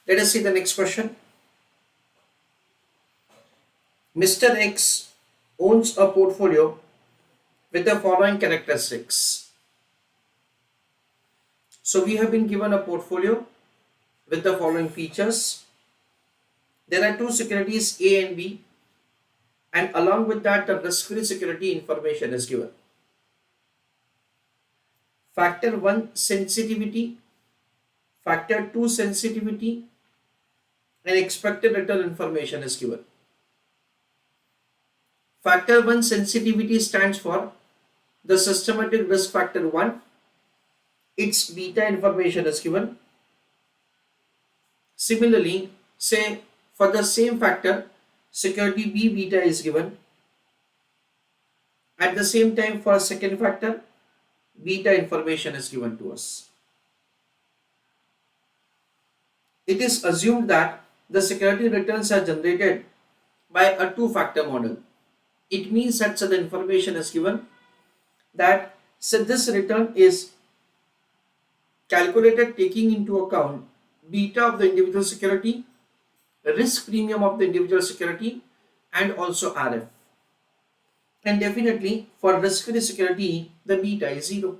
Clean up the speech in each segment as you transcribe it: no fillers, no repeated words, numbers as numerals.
Let us see the next question. Mr. X owns a portfolio with the following characteristics. So we have been given a portfolio with the following features. There are two securities A and B, and along with that the risk-free security information is given. Factor 1 sensitivity, factor 2 sensitivity, and expected return information is given. Factor 1 sensitivity stands for the systematic risk factor 1. Its beta information is given. Similarly, say for the same factor, security B beta is given. At the same time, for second factor, beta information is given to us. It is assumed that the security returns are generated by a two-factor model. It means that so the information is given that so this return is calculated taking into account beta of the individual security, risk premium of the individual security, and also RF. And definitely for risk-free security, the beta is 0.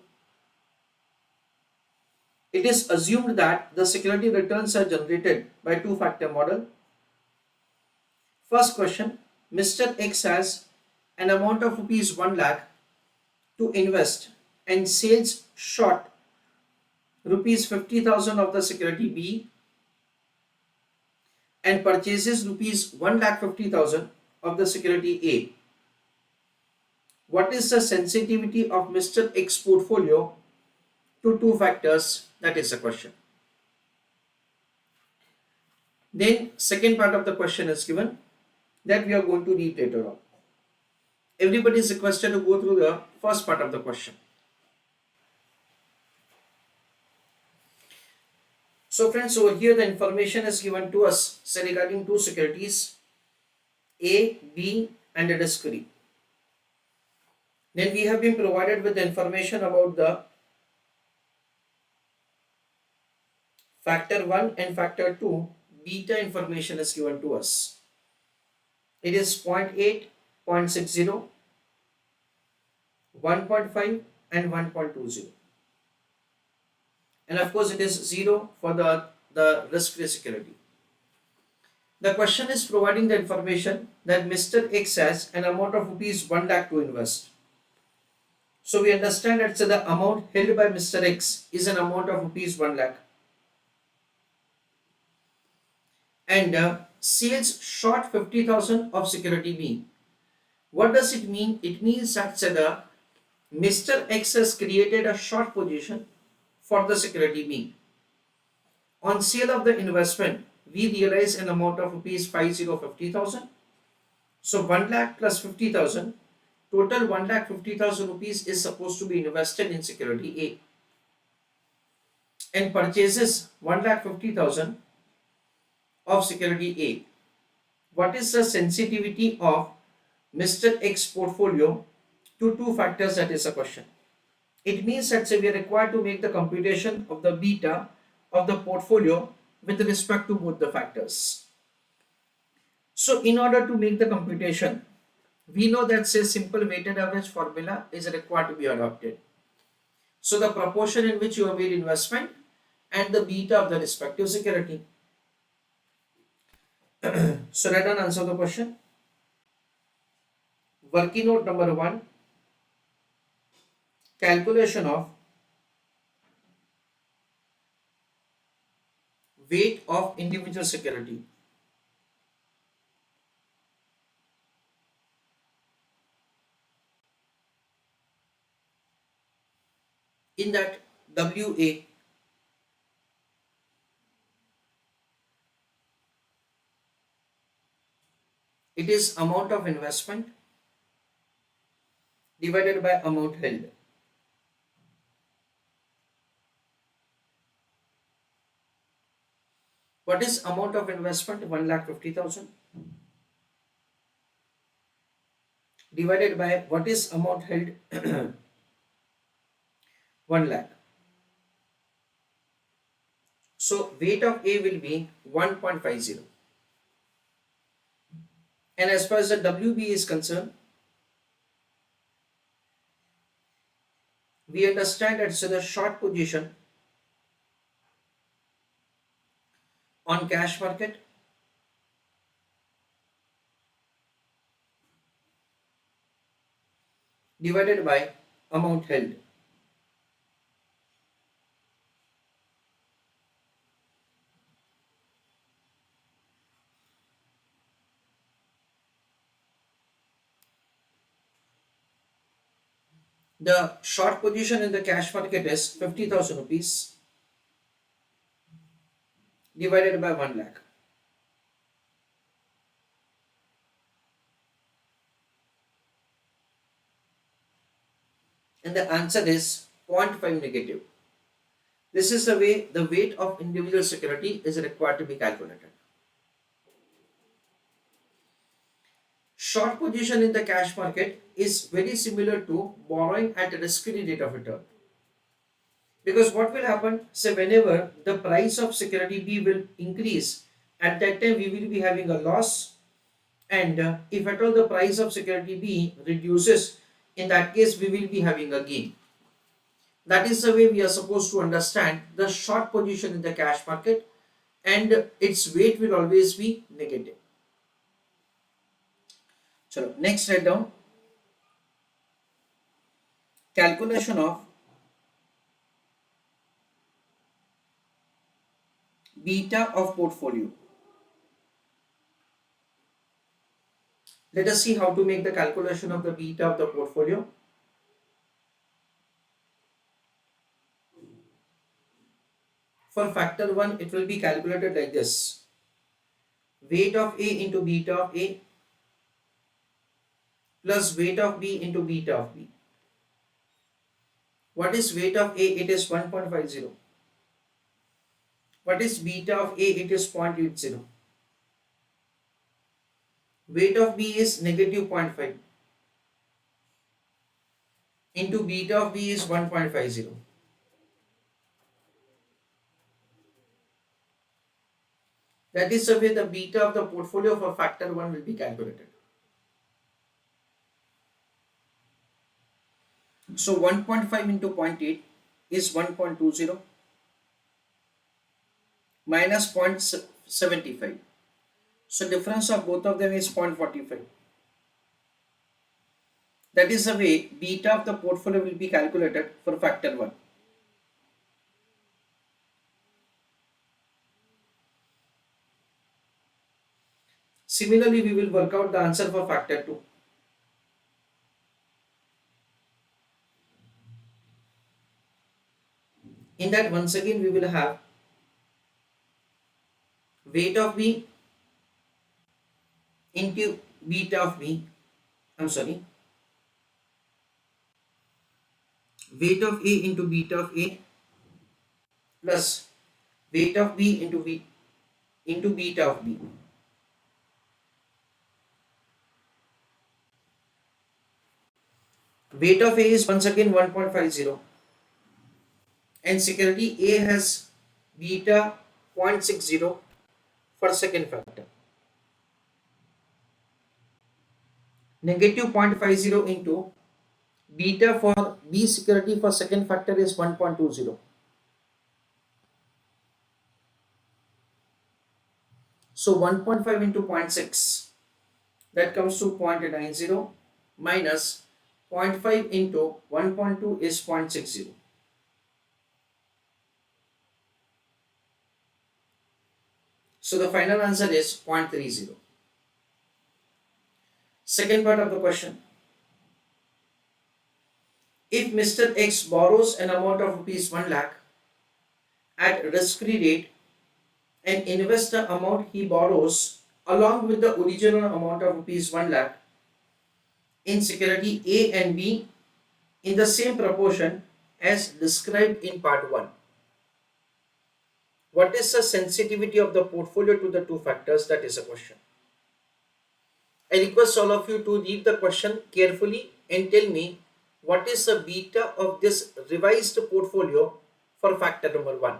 It is assumed that the security returns are generated by two-factor model. First question, Mr. X has an amount of rupees 1 lakh to invest and sells short rupees 50,000 of the security B and purchases rupees 1,50,000 of the security A. What is the sensitivity of Mr. X portfolio to two factors? That is the question. Then second part of the question is given that we are going to read later on. Everybody is requested to go through the first part of the question. So friends, over here the information is given to us say regarding two securities A, B and a risk free. Then we have been provided with the information about the factor 1 and factor 2 beta information is given to us. It is 0.8, 0.60, 1.5 and 1.20. And of course it is 0 for the risk-free security. The question is providing the information that Mr. X has an amount of rupees 1 lakh to invest. So we understand that the amount held by Mr. X is an amount of rupees 1 lakh. And sells short 50,000 of security B. What does it mean? It means that Mr. X has created a short position for the security B. On sale of the investment, we realize an amount of rupees 50,000. So 1 lakh plus 50,000, total 1,50,000 rupees is supposed to be invested in security A and purchases 1,50,000 of security A. What is the sensitivity of Mr. X portfolio to two factors? That is a question. It means that we are required to make the computation of the beta of the portfolio with respect to both the factors. So in order to make the computation, we know that simple weighted average formula is required to be adopted. So the proportion in which you have made investment and the beta of the respective security. So let us answer the question. Working note number 1, calculation of weight of individual security. In that WA, it is amount of investment divided by amount held. What is amount of investment? 1,50,000 divided by what is amount held? 1 lakh. So weight of A will be 1.50. And as far as the WB is concerned, we understand that it's in a short position on cash market divided by amount held. The short position in the cash market is 50,000 rupees divided by 1 lakh. And the answer is zero point 0.5 negative. This is the way the weight of individual security is required to be calculated. Short position in the cash market is very similar to borrowing at a risk-free rate of return. Because what will happen, say whenever the price of security B will increase, at that time we will be having a loss, and if at all the price of security B reduces, in that case we will be having a gain. That is the way we are supposed to understand the short position in the cash market, and its weight will always be negative. So next, write down calculation of beta of portfolio. Let us see how to make the calculation of the beta of the portfolio. For factor 1, it will be calculated like this: weight of A into beta of A plus weight of B into beta of B. What is weight of A? It is 1.50. What is beta of A? It is 0.80. Weight of B is negative 0.5 into beta of B is 1.50. That is the way the beta of the portfolio for factor 1 will be calculated. So 1.5 into 0.8 is 1.20 minus 0.75. So difference of both of them is 0.45. That is the way beta of the portfolio will be calculated for factor 1. Similarly, we will work out the answer for factor 2. In that, once again we will have weight of B into beta of B. I'm sorry, weight of A into beta of A plus weight of B into beta of B. Weight of A is once again 1.50 and security A has beta 0.60 for second factor. Negative 0.50 into beta for B security for second factor is 1.20. So 1.5 into 0.6, that comes to 0.90 minus 0.5 into 1.2 is 0.60. So the final answer is 0.30. Second part of the question. If Mr. X borrows an amount of rupees 1 lakh at risk-free rate and invests the amount he borrows along with the original amount of rupees 1 lakh in security A and B in the same proportion as described in part 1. What is the sensitivity of the portfolio to the two factors? That is a question. I request all of you to read the question carefully and tell me what is the beta of this revised portfolio for factor number 1.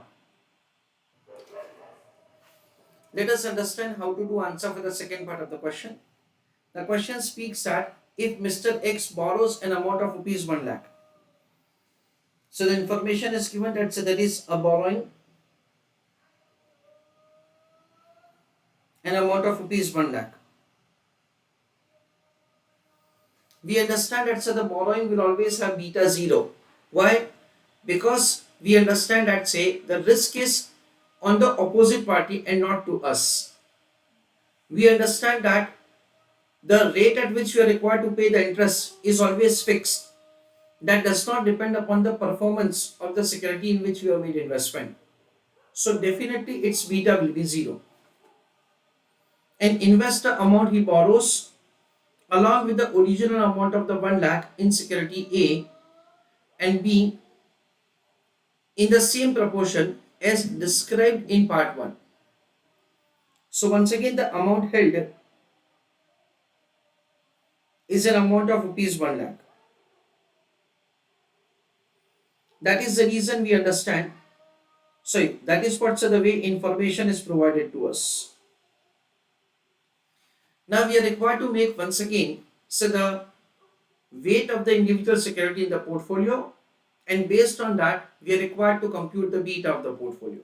Let us understand how to do answer for the second part of the question. The question speaks that if Mr. X borrows an amount of rupees 1 lakh, so the information is given that so there is a borrowing an amount of rupees 1 lakh. We understand that so the borrowing will always have beta 0. Why? Because we understand that say the risk is on the opposite party and not to us. We understand that the rate at which we are required to pay the interest is always fixed. That does not depend upon the performance of the security in which we have made investment. So definitely its beta will be 0. An investor amount he borrows along with the original amount of the 1 lakh in security A and B in the same proportion as described in part 1. So once again the amount held is an amount of rupees 1 lakh. That is the reason we understand. So that is what's the way information is provided to us. Now we are required to make once again so the weight of the individual security in the portfolio, and based on that we are required to compute the beta of the portfolio.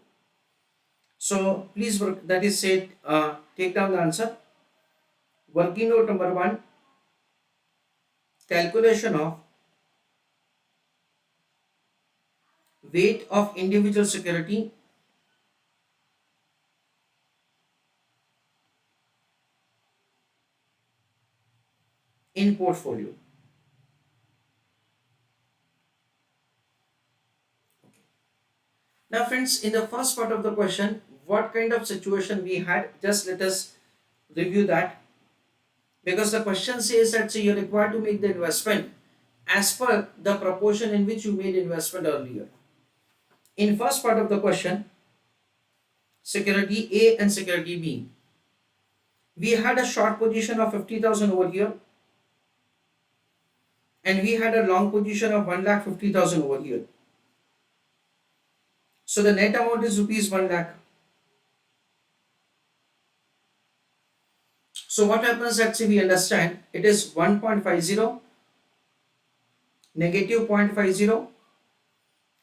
So please work, that is said, take down the answer. Working note number 1, calculation of weight of individual security in portfolio. Now friends, in the first part of the question, what kind of situation we had, just let us review that, because the question says that you're required to make the investment as per the proportion in which you made investment earlier. In first part of the question, security A and security B, we had a short position of 50,000 over here and we had a long position of 1,50,000 over here. So the net amount is rupees 1 lakh. So what happens, let's say we understand it is 1.50, negative 0.50,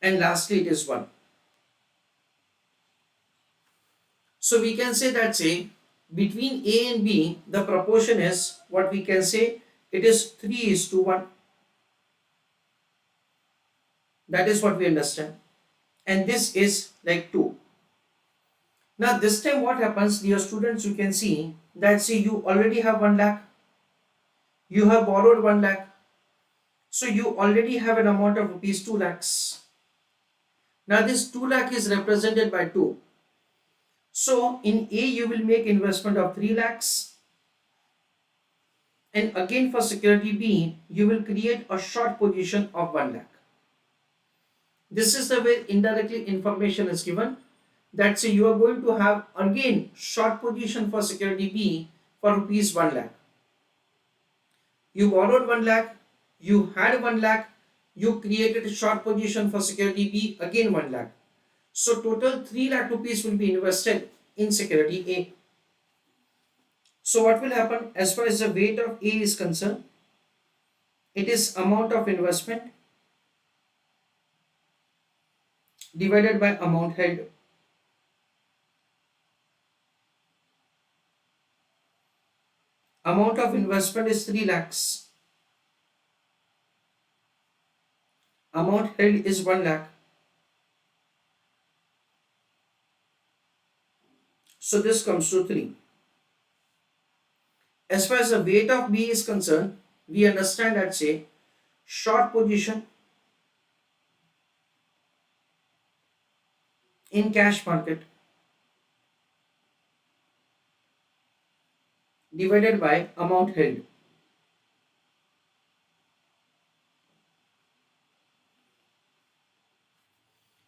and lastly it is 1. So we can say that say between A and B the proportion is what we can say, it is 3:1. That is what we understand, and this is like 2. Now this time what happens, dear students, you can see that say you already have 1 lakh, you have borrowed 1 lakh, so you already have an amount of rupees 2 lakhs. Now this 2 lakh is represented by 2. So in A you will make investment of 3 lakhs, and again for security B you will create a short position of 1 lakh. This is the way indirectly information is given, that say you are going to have again short position for security B for rupees 1 lakh. You borrowed 1 lakh, you had 1 lakh, you created a short position for security B again 1 lakh. So total 3 lakh rupees will be invested in security A. So what will happen as far as the weight of A is concerned? It is amount of investment divided by amount held. Amount of investment is 3 lakhs. Amount held is 1 lakh. So this comes to 3. As far as the weight of B is concerned, we understand that say short position in cash market divided by amount held.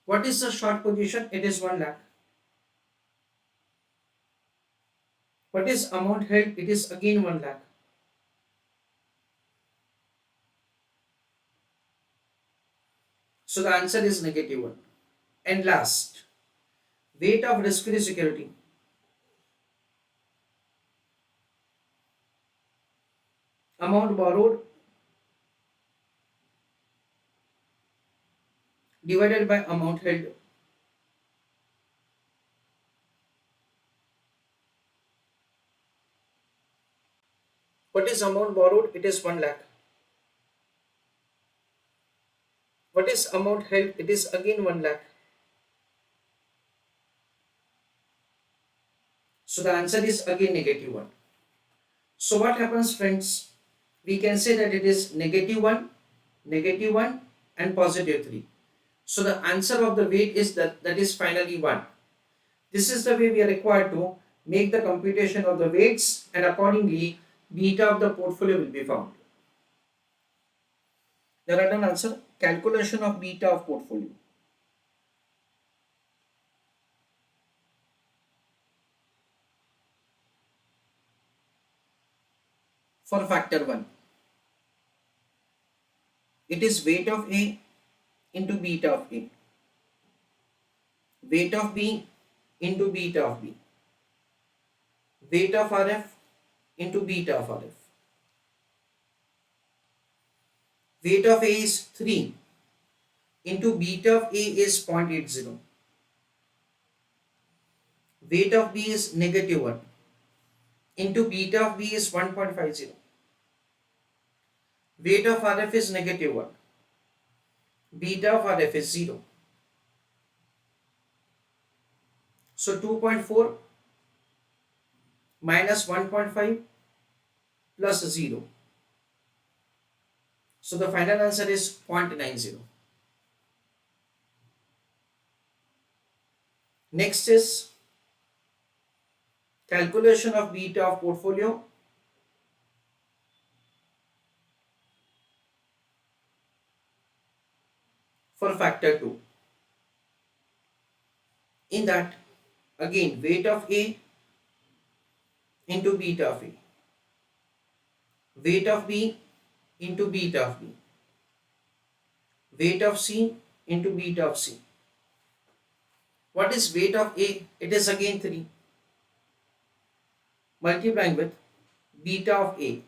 What is the short position? It is 1 lakh. What is amount held? It is again 1 lakh. So the answer is negative 1. And last, weight of risk-free security. amount borrowed divided by amount held. What is amount borrowed? It is 1 lakh. What is amount held? It is again 1 lakh. So the answer is again negative 1. So what happens, friends? We can say that it is negative 1 and positive 3. So the answer of the weight is that is finally 1. This is the way we are required to make the computation of the weights, and accordingly beta of the portfolio will be found. The written answer, calculation of beta of portfolio. For factor 1, it is weight of A into beta of A, weight of B into beta of B, weight of RF into beta of RF. Weight of A is 3 into beta of A is 0.80. Weight of B is negative 1 into beta of B is 1.50. Weight of RF is negative 1. Beta of RF is 0. So 2.4 minus 1.5 plus 0. So the final answer is 0.90. Next is calculation of beta of portfolio for factor 2. In that, again, weight of A into beta of A, weight of B into beta of B, weight of C into beta of C. What is weight of A? It is again 3 multiplying with beta of A.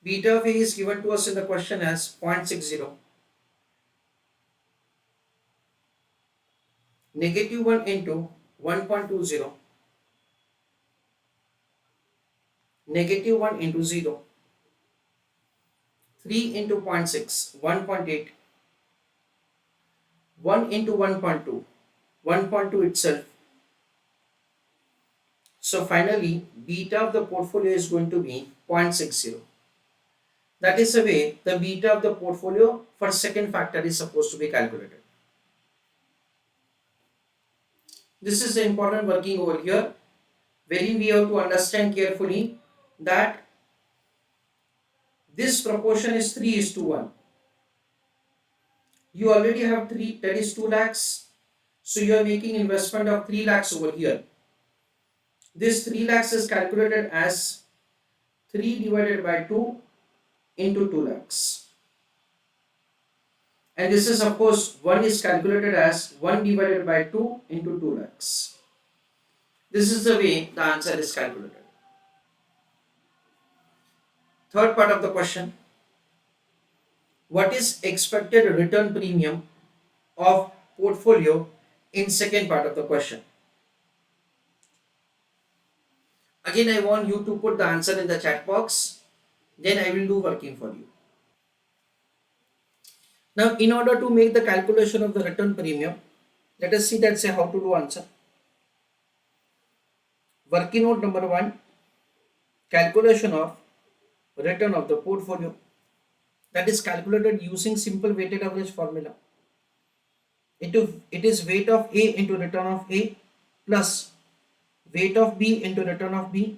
Beta of A is given to us in the question as 0.60. Negative 1 into 1.20. Negative 1 into 0. 3 into 0.6, 1.8. 1 into 1.2, 1.2 itself. So finally, beta of the portfolio is going to be 0.60. That is the way the beta of the portfolio for second factor is supposed to be calculated. This is the important working over here, wherein we have to understand carefully that this proportion is 3 is to 1. You already have 3, that is 2 lakhs. So you are making investment of 3 lakhs over here. This 3 lakhs is calculated as 3 divided by 2 into 2 lakhs. And this is, of course, 1 is calculated as 1 divided by 2 into 2 lakhs. This is the way the answer is calculated. Third part of the question. What is expected return premium of portfolio in second part of the question? Again, I want you to put the answer in the chat box. Then I will do working for you. Now, in order to make the calculation of the return premium, let us see that say how to do answer. Working note number 1, calculation of return of the portfolio, that is calculated using simple weighted average formula. It is weight of A into return of A plus weight of B into return of B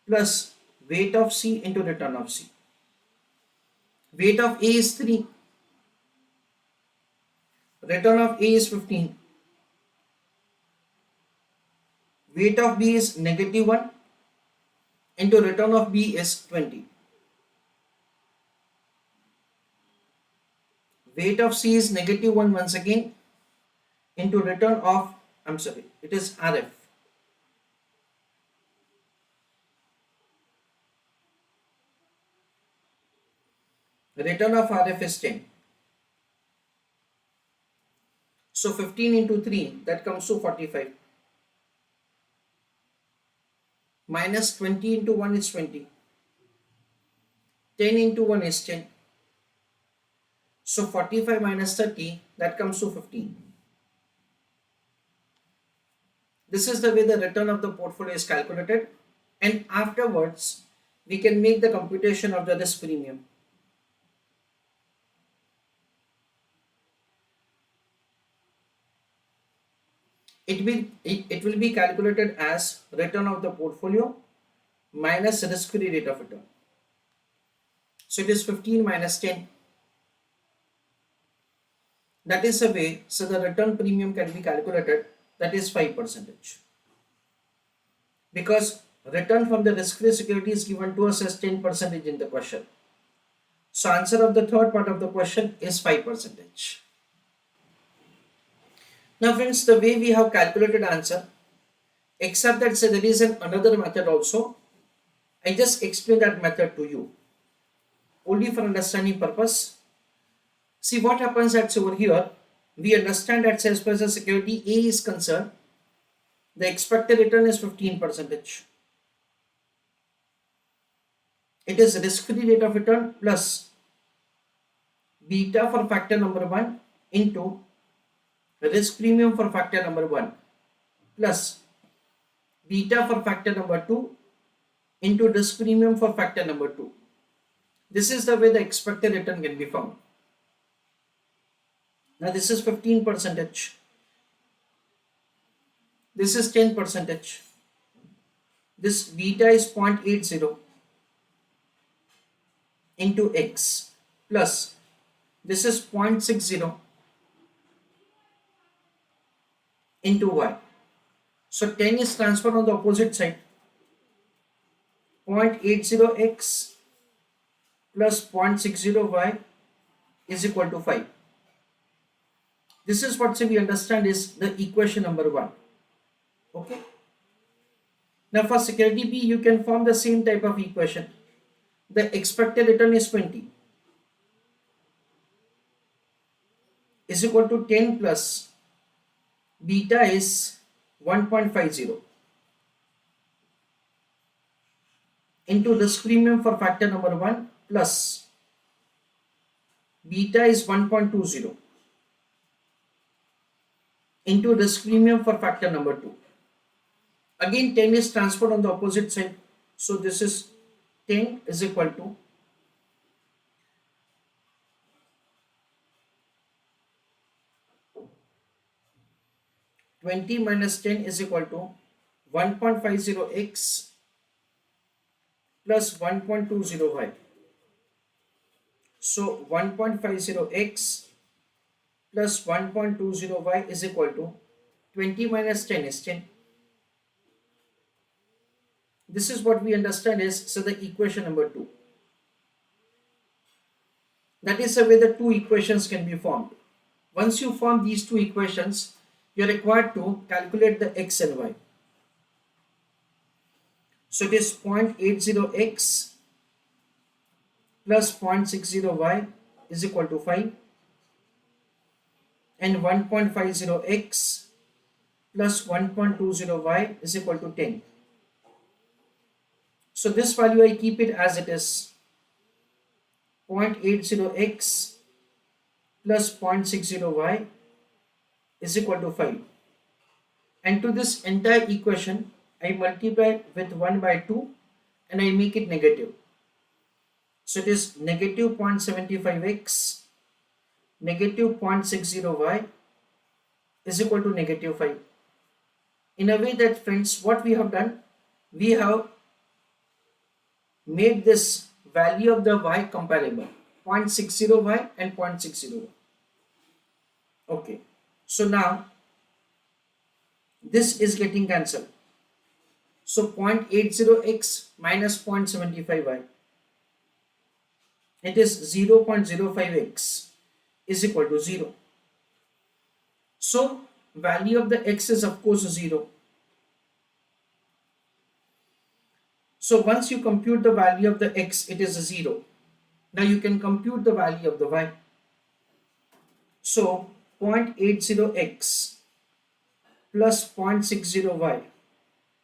plus weight of C into return of C. Weight of A is 3, return of A is 15, weight of B is negative 1 into return of B is 20. Weight of C is negative 1 once again into return of, it is RF. Return of RF is 10. So 15 into 3, that comes to 45. Minus 20 into 1 is 20. 10 into 1 is 10. So 45 minus 30, that comes to 15. This is the way the return of the portfolio is calculated, and afterwards we can make the computation of the risk premium. It will be calculated as return of the portfolio minus risk-free rate of return. So it is 15 minus 10. That is the way, so the return premium can be calculated, that is 5%. Because return from the risk-free security is given to us as 10% in the question. So answer of the third part of the question is 5%. Now friends, the way we have calculated answer, except that say there is another method also, I just explain that method to you, only for understanding purpose. See what happens at over here, we understand that as far as security A is concerned, the expected return is 15%. It is risk-free rate of return plus beta for factor number 1 into risk premium for factor number 1 plus beta for factor number 2 into risk premium for factor number 2. This is the way the expected return can be found. Now this is 15%. This is 10%. This beta is 0.80 into x plus this is 0.60 into y. So 10 is transferred on the opposite side. 0.80x plus 0.60y is equal to 5. This is what we understand is the equation number 1. Okay. Now for security B, you can form the same type of equation. The expected return is 20 is equal to 10 plus beta is 1.50 into risk premium for factor number 1 plus beta is 1.20 into risk premium for factor number 2. Again 10 is transferred on the opposite side. So this is 10 is equal to 20 minus 10 is equal to 1.50x plus 1.20y. So 1.50x plus 1.20y is equal to 20 minus 10 is 10. This is what we understand is so the equation number 2. That is the way the two equations can be formed. Once you form these two equations, you are required to calculate the x and y. So it is 0.80x plus 0.60y is equal to 5 and 1.50x plus 1.20y is equal to 10. So this value I keep it as it is 0.80x plus 0.60y is equal to 5. And to this entire equation, I multiply with 1 by 2 and I make it negative. So it is negative 0.75x negative 0.60y is equal to negative 5. In a way that friends, what we have done, we have made this value of the y comparable 0.60y and 0.60y. Okay, so now this is getting cancelled. So 0.80x minus 0.75y, it is 0.05x is equal to 0. So value of the x is of course 0. So once you compute the value of the x, it is 0. Now you can compute the value of the y. So 0.80x plus 0.60y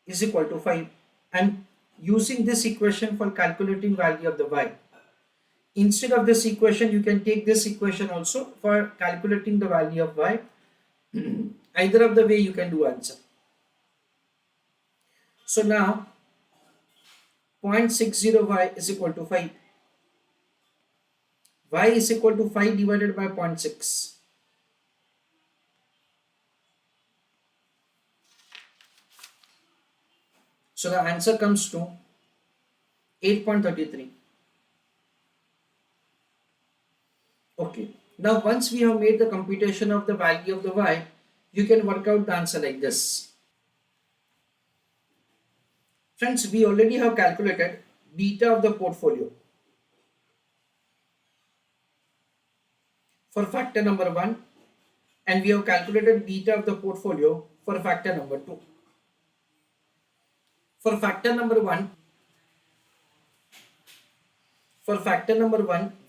is equal to 5. And using this equation for calculating value of the y. Instead of this equation, you can take this equation also for calculating the value of y. Either of the way you can do answer. So now 0.60y is equal to 5. Y is equal to 5 divided by 0.6. So the answer comes to 8.33. Okay. Now once we have made the computation of the value of the y, you can work out the answer like this. Friends, we already have calculated beta of the portfolio for factor number 1, and we have calculated beta of the portfolio for factor number 2. For factor number 1,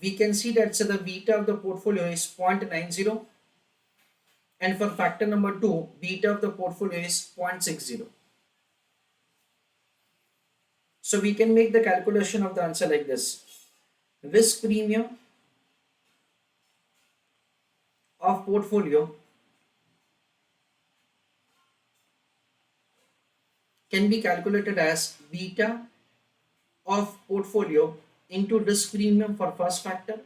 we can see that the beta of the portfolio is 0.90, and for factor number 2, beta of the portfolio is 0.60. So we can make the calculation of the answer like this. Risk premium of portfolio can be calculated as beta of portfolio into risk premium for first factor,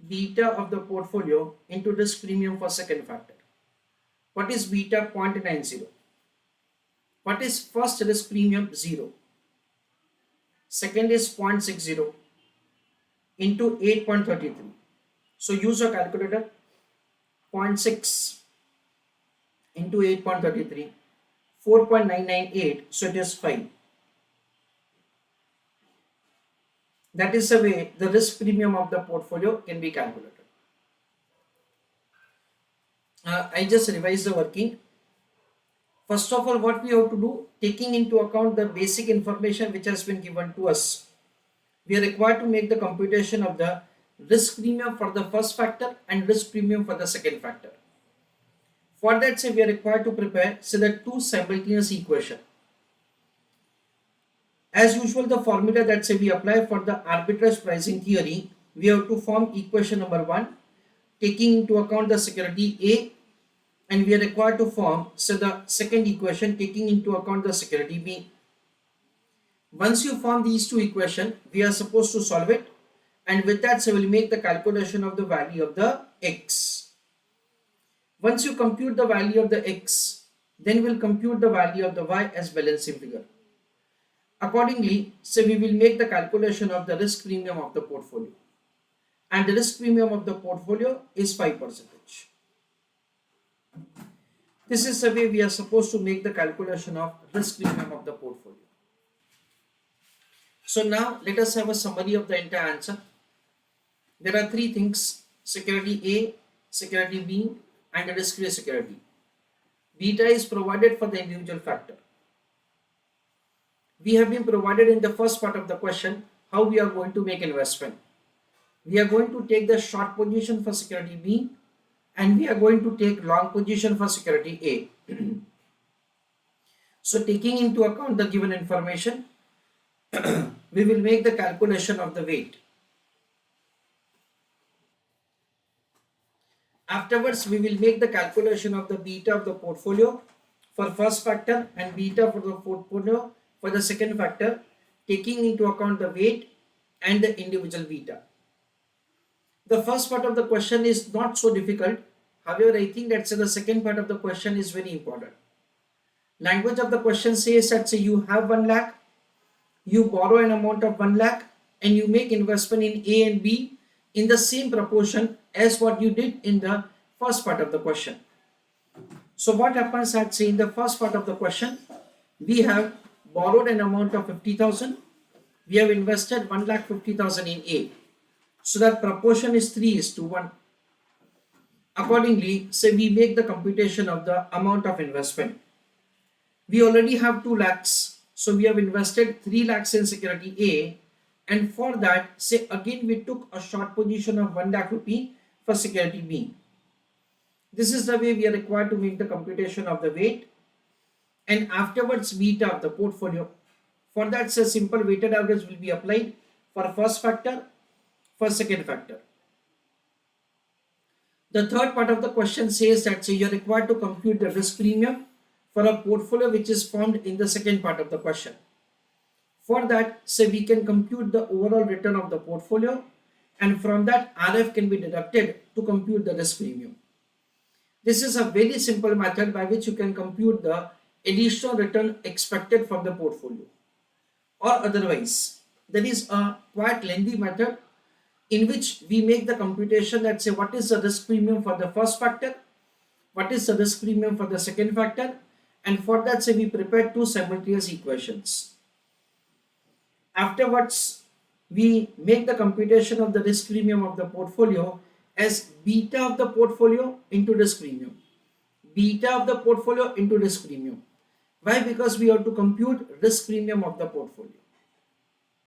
beta of the portfolio into risk premium for second factor. What is beta? 0.90. What is first risk premium? 0. Second is 0.60 into 8.33. So use a calculator. 0.6 into 8.33, 4.998, so it is 5. That is the way the risk premium of the portfolio can be calculated. I just revised the working. First of all, what we have to do, taking into account the basic information which has been given to us, we are required to make the computation of the risk premium for the first factor and risk premium for the second factor. For that, we are required to prepare the two simultaneous equation. As usual, the formula that we apply for the arbitrage pricing theory, we have to form equation number 1, taking into account the security A, and we are required to form the second equation taking into account the security B. Once you form these two equations, we are supposed to solve it, and with that, we will make the calculation of the value of the x. Once you compute the value of the x, then we'll compute the value of the y as balancing figure. Accordingly, we will make the calculation of the risk premium of the portfolio, and the risk premium of the portfolio is 5%. This is the way we are supposed to make the calculation of risk premium of the portfolio. So now let us have a summary of the entire answer. There are three things: security A, security B, and a risk-free security. Beta is provided for the individual factor. We have been provided in the first part of the question how we are going to make investment. We are going to take the short position for security B, and we are going to take long position for security A. So taking into account the given information, we will make the calculation of the weight. Afterwards, we will make the calculation of the beta of the portfolio for first factor and beta for the portfolio for the second factor, taking into account the weight and the individual beta. The first part of the question is not so difficult. However, I think that the second part of the question is very important. Language of the question says that you have 1 lakh, you borrow an amount of 1 lakh, and you make investment in A and B in the same proportion as what you did in the first part of the question. So what happens that in the first part of the question, we have borrowed an amount of 50,000, we have invested 1,50,000 in A. So that proportion is 3:1. Accordingly, we make the computation of the amount of investment. We already have 2 lakhs, so we have invested 3 lakhs in security A And for that, say again we took a short position of 1 lakh rupee for security B. This is the way we are required to make the computation of the weight and afterwards beta of the portfolio. For that, say simple weighted average will be applied for first factor, for second factor. The third part of the question says that say you are required to compute the risk premium for a portfolio which is formed in the second part of the question. For that, say we can compute the overall return of the portfolio and from that RF can be deducted to compute the risk premium. This is a very simple method by which you can compute the additional return expected from the portfolio. Or otherwise, there is a quite lengthy method in which we make the computation that say what is the risk premium for the first factor, what is the risk premium for the second factor, and for that say we prepare two simultaneous equations. Afterwards, we make the computation of the risk premium of the portfolio as beta of the portfolio into risk premium. Beta of the portfolio into risk premium. Why? Because we have to compute risk premium of the portfolio.